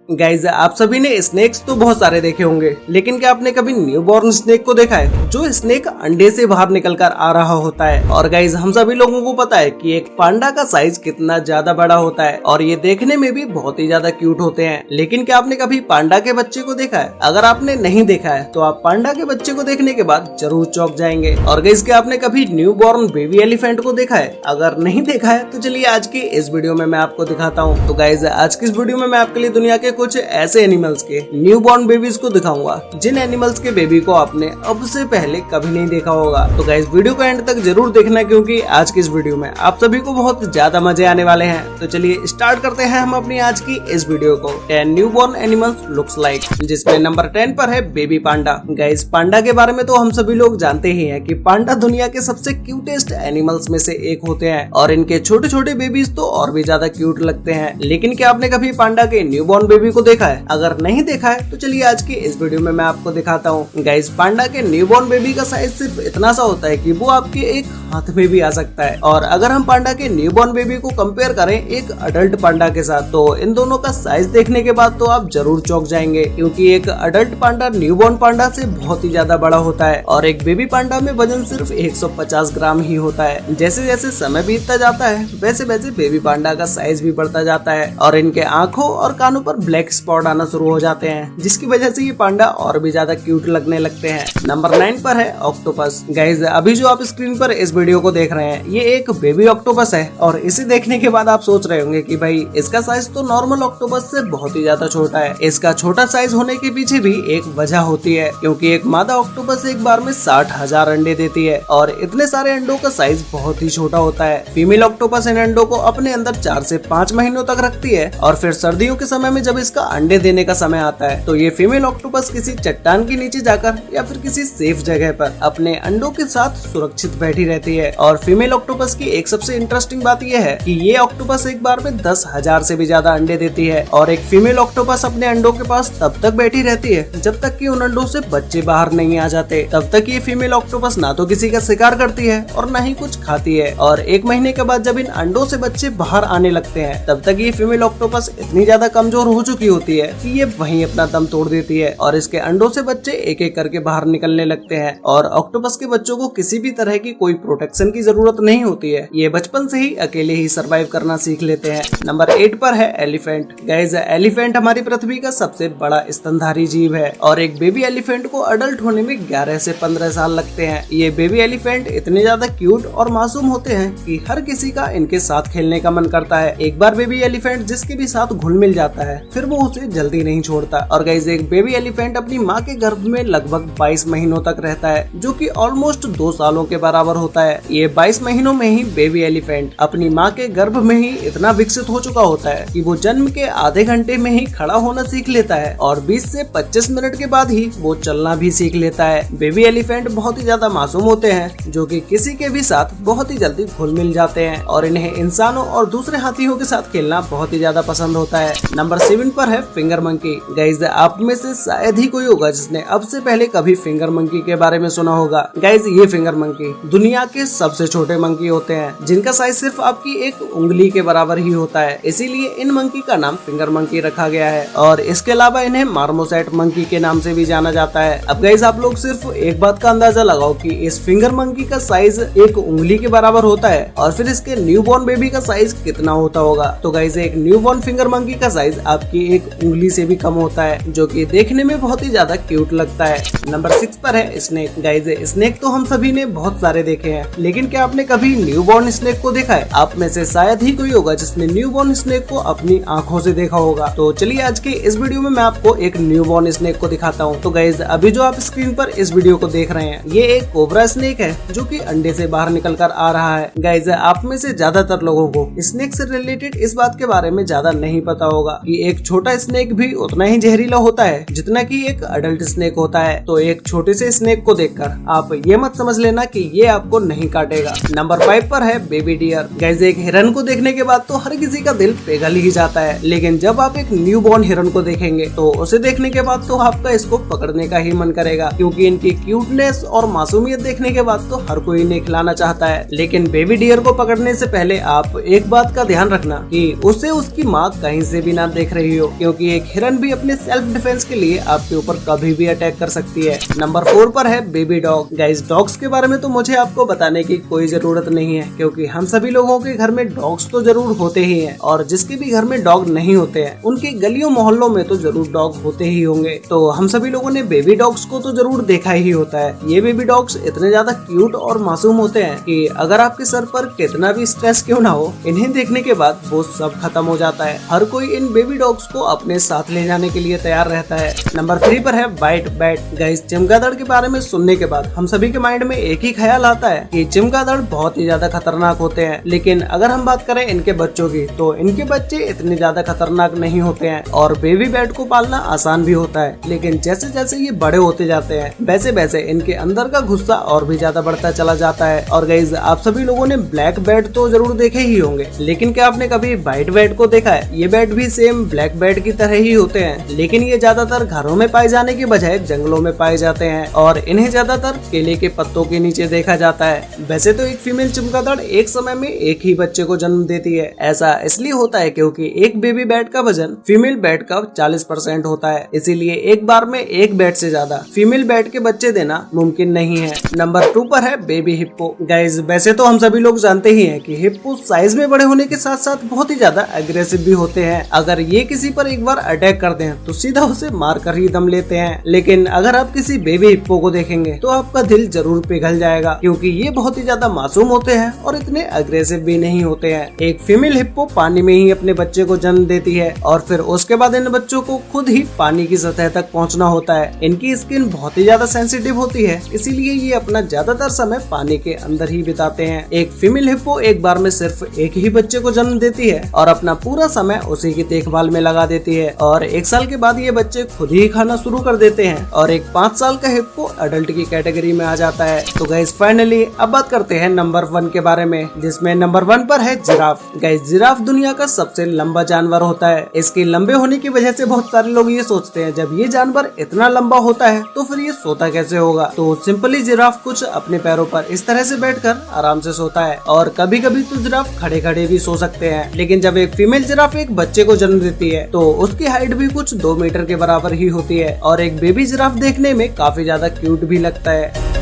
Guys आप सभी ने स्नेक्स तो बहुत सारे देखे होंगे, लेकिन क्या आपने कभी न्यूबॉर्न स्नेक को देखा है, जो स्नेक अंडे से बाहर निकलकर आ रहा होता है। और गाइज हम सभी लोगों को पता है कि एक पांडा का साइज कितना ज्यादा बड़ा होता है और ये देखने में भी बहुत ही ज्यादा क्यूट होते हैं। लेकिन क्या आपने कभी पांडा के बच्चे को देखा है? अगर आपने नहीं देखा है तो आप पांडा के बच्चे को देखने के बाद जरूर चौंक जाएंगे। और गाइज क्या आपने कभी न्यूबॉर्न बेबी एलिफेंट को देखा है? अगर नहीं देखा है तो चलिए आज की इस वीडियो में मैं आपको दिखाता हूँ। तो गाइज आज की इस वीडियो में मैं आपके लिए दुनिया के कुछ ऐसे एनिमल्स के न्यूबॉर्न बेबीज को दिखाऊंगा जिन एनिमल्स के बेबी को आपने अब से पहले कभी नहीं देखा होगा। तो गाइस वीडियो को एंड तक जरूर देखना, क्योंकि आज की इस वीडियो में आप सभी को बहुत ज्यादा मजे आने वाले हैं। तो चलिए स्टार्ट करते हैं हम अपनी आज की इस वीडियो को। 10 न्यूबॉर्न एनिमल्स लुक्स लाइक, जिसमें नंबर 10 पर है बेबी पांडा। गाइस पांडा के बारे में तो हम सभी लोग जानते ही हैं कि पांडा दुनिया के सबसे क्यूटेस्ट एनिमल्स में से एक होते हैं और इनके छोटे छोटे बेबीज तो और भी ज्यादा क्यूट लगते हैं। लेकिन क्या आपने कभी पांडा के न्यूबॉर्न बेबी को देखा है? अगर नहीं देखा है तो चलिए आज की इस वीडियो में मैं आपको दिखाता हूँ। गाइस पांडा के न्यूबॉर्न बेबी का साइज सिर्फ इतना सा होता है कि वो आपके एक हाथ में भी आ सकता है। और अगर हम पांडा के न्यूबॉर्न बेबी को कंपेयर करें एक अडल्ट पांडा के साथ, तो इन दोनों का साइज देखने के बाद तो आप जरूर चौंक जाएंगे, क्योंकि एक अडल्ट पांडा न्यूबॉर्न पांडा से बहुत ही ज्यादा बड़ा होता है और एक बेबी पांडा में वजन सिर्फ 150 ग्राम ही होता है। जैसे जैसे समय बीतता जाता है वैसे वैसे बेबी पांडा का साइज भी बढ़ता जाता है और इनके आंखों और कानों पर ब्लैक स्पॉट आना शुरू हो जाते हैं, जिसकी वजह से ये पांडा और भी ज्यादा क्यूट लगने लगते हैं। नंबर 9 पर है ऑक्टोपस। गाइज अभी जो आप स्क्रीन पर इस वीडियो को देख रहे हैं ये एक बेबी ऑक्टोपस है और इसे देखने के बाद आप सोच रहे होंगे कि भाई इसका साइज तो नॉर्मल ऑक्टोपस से बहुत ही ज्यादा छोटा है। इसका छोटा साइज होने के पीछे भी एक वजह होती है, क्योंकि एक मादा ऑक्टोपस एक बार में 60,000 अंडे देती है और इतने सारे अंडों का साइज बहुत ही छोटा होता है। फीमेल ऑक्टोपस इन अंडों को अपने अंदर 4 से 5 महीनों तक रखती है और फिर सर्दियों के समय में जब इसका अंडे देने का समय आता है तो ये फीमेल ऑक्टोपस किसी चट्टान के नीचे जाकर या फिर किसी सेफ जगह पर अपने अंडों के साथ सुरक्षित बैठी रहती है। और फीमेल ऑक्टोपस की एक सबसे इंटरेस्टिंग बात यह है कि ये ऑक्टोपस एक बार में 10,000 से भी ज्यादा अंडे देती है और एक फीमेल ऑक्टोपस अपने अंडों के पास तब तक बैठी रहती है जब तक कि उन अंडों से बच्चे बाहर नहीं आ जाते। तब तक ये फीमेल ऑक्टोपस ना तो किसी का शिकार करती है और न ही कुछ खाती है। और 1 महीने के बाद जब इन अंडों से बच्चे बाहर आने लगते हैं तब तक ये फीमेल ऑक्टोपस इतनी ज्यादा कमजोर हो चुकी होती है कि ये वहीं अपना दम तोड़ देती है और इसके अंडों से बच्चे एक एक करके बाहर निकलने लगते हैं। और ऑक्टोपस के बच्चों को किसी भी तरह की कोई प्रोटेक्शन की जरूरत नहीं होती है, ये बचपन से ही अकेले ही सरवाइव करना सीख लेते हैं। नंबर 8 पर है एलिफेंट। गाइस एलिफेंट हमारी पृथ्वी का सबसे बड़ा स्तनधारी जीव है और एक बेबी एलिफेंट को अडल्ट होने में 11 से 15 साल लगते हैं। ये बेबी एलिफेंट इतने ज्यादा क्यूट और मासूम होते हैं कि हर किसी का इनके साथ खेलने का मन करता है। एक बार बेबी एलिफेंट जिसके भी साथ घुल मिल जाता है फिर वो उसे जल्दी नहीं छोड़ता। और गाइस एक बेबी एलिफेंट अपनी माँ के गर्भ में लगभग 22 महीनों तक रहता है, जो कि ऑलमोस्ट 2 सालों के बराबर होता है। ये 22 महीनों में ही बेबी एलिफेंट अपनी माँ के गर्भ में ही इतना विकसित हो चुका होता है कि वो जन्म के आधे घंटे में ही खड़ा होना सीख लेता है और 20 से 25 मिनट के बाद ही वो चलना भी सीख लेता है। बेबी एलिफेंट बहुत ही ज्यादा मासूम होते हैं, जो कि किसी के भी साथ बहुत ही जल्दी घुल मिल जाते हैं और इन्हें इंसानों और दूसरे हाथियों के साथ खेलना बहुत ही ज्यादा पसंद होता है। नंबर 7 पर है फिंगर मंकी। गाइस आप में से शायद ही कोई होगा जिसने अब से पहले कभी फिंगर मंकी के बारे में सुना होगा। गाइस ये फिंगर मंकी दुनिया के सबसे छोटे मंकी होते हैं, जिनका साइज सिर्फ आपकी एक उंगली के बराबर ही होता है। इसीलिए इन मंकी का नाम फिंगर मंकी रखा गया है और इसके अलावा इन्हें मार्मोसेट मंकी के नाम से भी जाना जाता है। अब गाइस आप लोग सिर्फ एक बात का अंदाजा लगाओ कि इस फिंगर मंकी का साइज एक उंगली के बराबर होता है और फिर इसके न्यूबॉर्न बेबी का साइज कितना होता होगा। तो गाइस एक न्यूबॉर्न फिंगर मंकी का साइज आपकी एक उंगली से भी कम होता है, जो कि देखने में बहुत ही ज्यादा क्यूट लगता है। नंबर 6 पर है स्नेक। गाइस स्नेक तो हम सभी ने बहुत सारे देखे हैं, लेकिन क्या आपने कभी न्यूबॉर्न स्नेक को देखा है? आप में से शायद ही कोई होगा जिसने न्यूबॉर्न स्नेक को अपनी आंखों से देखा होगा। तो चलिए आज के इस वीडियो में मैं आपको एक न्यूबॉर्न स्नेक को दिखाता हूँ। तो गाइस अभी जो आप स्क्रीन पर इस वीडियो को देख रहे हैं ये एक कोबरा स्नेक है, जो कि अंडे से बाहर निकल कर आ रहा है। गाइस आप में से ज्यादातर लोगों को स्नेक से रिलेटेड इस बात के बारे में ज्यादा नहीं पता होगा कि एक छोटा स्नेक भी उतना ही जहरीला होता है जितना कि एक अडल्ट स्नेक होता है। तो एक छोटे से स्नेक को देखकर आप ये मत समझ लेना कि ये आपको नहीं काटेगा। नंबर 5 पर है बेबी डियर। गाइस एक हिरन को देखने के बाद तो हर किसी का दिल पिघल ही जाता है, लेकिन जब आप एक न्यूबॉर्न हिरन को देखेंगे तो उसे देखने के बाद तो आपका इसको पकड़ने का ही मन करेगा, क्योंकि इनकी क्यूटनेस और मासूमियत देखने के बाद तो हर कोई इन्हें खिलाना चाहता है। लेकिन बेबी डियर को पकड़ने से पहले आप एक बात का ध्यान रखना कि उसे उसकी माँ कहीं से भी ना देख रही ही हो, क्योंकि एक हिरन भी अपने सेल्फ डिफेंस के लिए आपके ऊपर कभी भी अटैक कर सकती है। नंबर 4 पर है बेबी डॉग। गाइस, डॉग्स के बारे में तो मुझे आपको बताने की कोई जरूरत नहीं है, क्योंकि हम सभी लोगों के घर में डॉग्स तो जरूर होते ही हैं, और जिसके भी घर में डॉग नहीं होते हैं उनके गलियों मोहल्लों में तो जरूर डॉग होते ही होंगे। तो हम सभी लोगों ने बेबी डॉग्स को तो जरूर देखा ही होता है। ये बेबी डॉग्स इतने ज्यादा क्यूट और मासूम होते हैं कि अगर आपके सर पर कितना भी स्ट्रेस क्यों ना हो, इन्हें देखने के बाद वो सब खत्म हो जाता है। हर कोई इन बेबी डॉग्स को अपने साथ ले जाने के लिए तैयार रहता है। नंबर 3 पर है व्हाइट बैट। गाइस, चमगादड़ के बारे में सुनने के बाद हम सभी के माइंड में एक ही ख्याल आता है कि चमगादड़ बहुत ही ज्यादा खतरनाक होते हैं, लेकिन अगर हम बात करें इनके बच्चों की तो इनके बच्चे इतने ज्यादा खतरनाक नहीं होते हैं और बेबी बैट को पालना आसान भी होता है। लेकिन जैसे जैसे ये बड़े होते जाते हैं वैसे वैसे इनके अंदर का गुस्सा और भी ज्यादा बढ़ता चला जाता है। और गाइस, आप सभी लोगों ने ब्लैक बैट तो जरूर देखे ही होंगे, लेकिन क्या आपने कभी व्हाइट बैट को देखा है? ये बैट भी सेम ब्लैक बैट की तरह ही होते हैं, लेकिन ये ज्यादातर घरों में पाए जाने की बजाय जंगलों में पाए जाते हैं और इन्हें ज्यादातर केले के पत्तों के नीचे देखा जाता है। वैसे तो एक फीमेल चमगादड़ एक समय में एक ही बच्चे को जन्म देती है। ऐसा इसलिए होता है क्योंकि एक बेबी बैट का वजन फीमेल बैट का 40% होता है, इसीलिए एक बार में एक बैट से ज्यादा फीमेल बैट के बच्चे देना मुमकिन नहीं है। नंबर 2 पर है बेबी हिप्पो। गाइस, वैसे तो हम सभी लोग जानते ही हैं कि हिप्पो साइज में बड़े होने के साथ साथ बहुत ही ज्यादा एग्रेसिव भी होते हैं। अगर ये किसी पर एक बार अटैक करते हैं तो सीधा उसे मार कर ही दम लेते हैं। लेकिन अगर आप किसी बेबी हिप्पो को देखेंगे तो आपका दिल जरूर पिघल जाएगा, क्योंकि ये बहुत ही ज्यादा मासूम होते हैं और इतने अग्रेसिव भी नहीं होते हैं। एक फीमेल हिप्पो पानी में ही अपने बच्चे को जन्म देती है और फिर उसके बाद इन बच्चों को खुद ही पानी की सतह तक पहुंचना होता है। इनकी स्किन बहुत ही ज्यादा सेंसिटिव होती है, इसीलिए ये अपना ज्यादातर समय पानी के अंदर ही बिताते हैं। एक फीमेल हिप्पो एक बार में सिर्फ एक ही बच्चे को जन्म देती है और अपना पूरा समय उसी की देखभाल में लगा देती है और 1 साल के बाद ये बच्चे खुद ही खाना शुरू कर देते हैं और एक 5 साल का हिप्पो अडल्ट की कैटेगरी में आ जाता है। तो गाइस, फाइनली अब बात करते हैं नंबर 1 के बारे में, जिसमें नंबर 1 पर है जिराफ। गाइस, जिराफ दुनिया का सबसे लंबा जानवर होता है। इसके लंबे होने की वजह से बहुत सारे लोग ये सोचते हैं जब ये जानवर इतना लंबा होता है तो फिर ये सोता कैसे होगा। तो सिंपली जिराफ कुछ अपने पैरों पर इस तरह से बैठकर आराम से सोता है और कभी कभी तो जिराफ खड़े खड़े भी सो सकते हैं। लेकिन जब एक फीमेल जिराफ एक बच्चे को जन्म देती है तो उसकी हाइट भी कुछ 2 मीटर के बराबर ही होती है और एक बेबी जिराफ देखने में काफी ज्यादा क्यूट भी लगता है।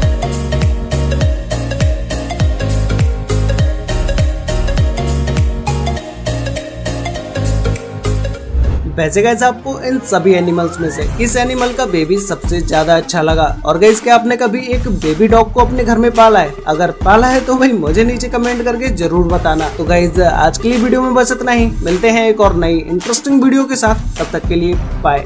वैसे गाइस, आपको इन सभी एनिमल्स में से किस एनिमल का बेबी सबसे ज्यादा अच्छा लगा? और गाइस, क्या आपने कभी एक बेबी डॉग को अपने घर में पाला है? अगर पाला है तो भाई मुझे नीचे कमेंट करके जरूर बताना। तो गाइस, आज के लिए वीडियो में बस इतना ही। मिलते हैं एक और नई इंटरेस्टिंग वीडियो के साथ, तब तक के लिए बाय।